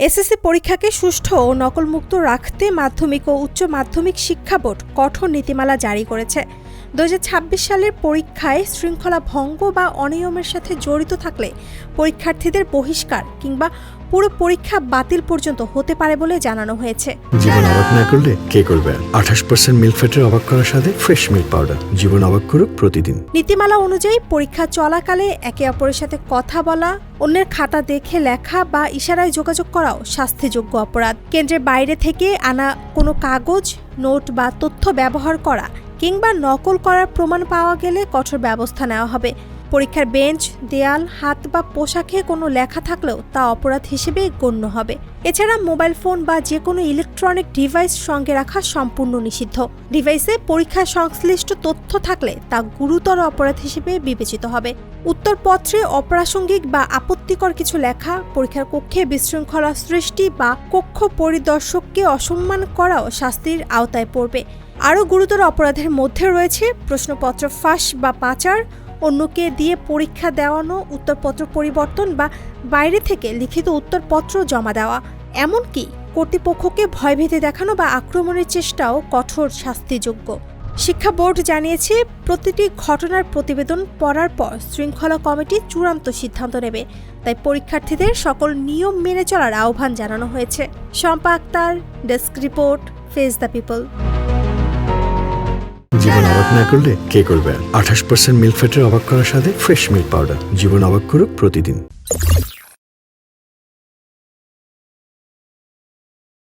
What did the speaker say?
SSC পরীক্ষাকে সুষ্ঠু ও নকলমুক্ত রাখতে মাধ্যমিক ও উচ্চ মাধ্যমিক শিক্ষা বোর্ড কঠোর নীতিমালা জারি করেছে। 2026 সালের পরীক্ষায় শৃঙ্খলা ভঙ্গ বা অনিয়মের সাথে জড়িত থাকলে পরীক্ষার্থীদের বহিষ্কার কিংবা পুরো পরীক্ষা বাতিল পর্যন্ত হতে পারে বলে জানানো হয়েছে। জীবন অবাক না করলে কে করবে? 28% মিল্ক ফ্যাটের অবাক করার সাথে ফ্রেশ মিল্ক পাউডার। জীবন অবাক করুক প্রতিদিন। নীতিমালা অনুযায়ী পরীক্ষা চলাকালে একে অপরের সাথে কথা বলা, অন্যের খাতা দেখে লেখা বা ইশারায় যোগাযোগ করাও শাস্তিযোগ্য অপরাধ। কেন্দ্রের বাইরে থেকে আনা কোনো কাগজ, নোট বা তথ্য ব্যবহার করা কিংবা নকল করার প্রমাণ পাওয়া গেলে কঠোর ব্যবস্থা নেওয়া হবে। পরীক্ষার বেঞ্চ, দেয়াল, হাত বা পোশাকে কোনো লেখা থাকলেও তা অপরাধ হিসেবে গণ্য হবে। এছাড়া মোবাইল ফোন বা যে কোনো ইলেকট্রনিক ডিভাইস সঙ্গে রাখা সম্পূর্ণ নিষিদ্ধ। ডিভাইসে পরীক্ষা সংশ্লিষ্ট তথ্য থাকলে তা গুরুতর অপরাধ হিসেবে বিবেচিত হবে। উত্তরপত্রে অপ্রাসঙ্গিক বা আপত্তিকর কিছু লেখা, পরীক্ষার কক্ষে বিশৃঙ্খলা সৃষ্টি বা কক্ষ পরিদর্শককে অসম্মান করাও শাস্তির আওতায় পড়বে। আরও গুরুতর অপরাধের মধ্যে রয়েছে প্রশ্নপত্র ফাঁস বা পাচার, অন্যকে দিয়ে পরীক্ষা দেওয়ানো, উত্তরপত্র পরিবর্তন বা বাইরে থেকে লিখিত উত্তরপত্র জমা দেওয়া, এমনকি কর্তৃপক্ষকে ভয়ভীতি দেখানো বা আক্রমণের চেষ্টাও কঠোর শাস্তিযোগ্য। শিক্ষা বোর্ড জানিয়েছে, প্রতিটি ঘটনার প্রতিবেদন পড়ার পর শৃঙ্খলা কমিটি চূড়ান্ত সিদ্ধান্ত নেবে। তাই পরীক্ষার্থীদের সকল নিয়ম মেনে চলার আহ্বান জানানো হয়েছে। Shampa Akter, desk report, face the people. জীবন অবাক না করলে কে করবে? 28% মিল্ক ফ্যাটের অবাক করার সাথে ফ্রেশ মিল্ক পাউডার। জীবন অবাক করুক প্রতিদিন।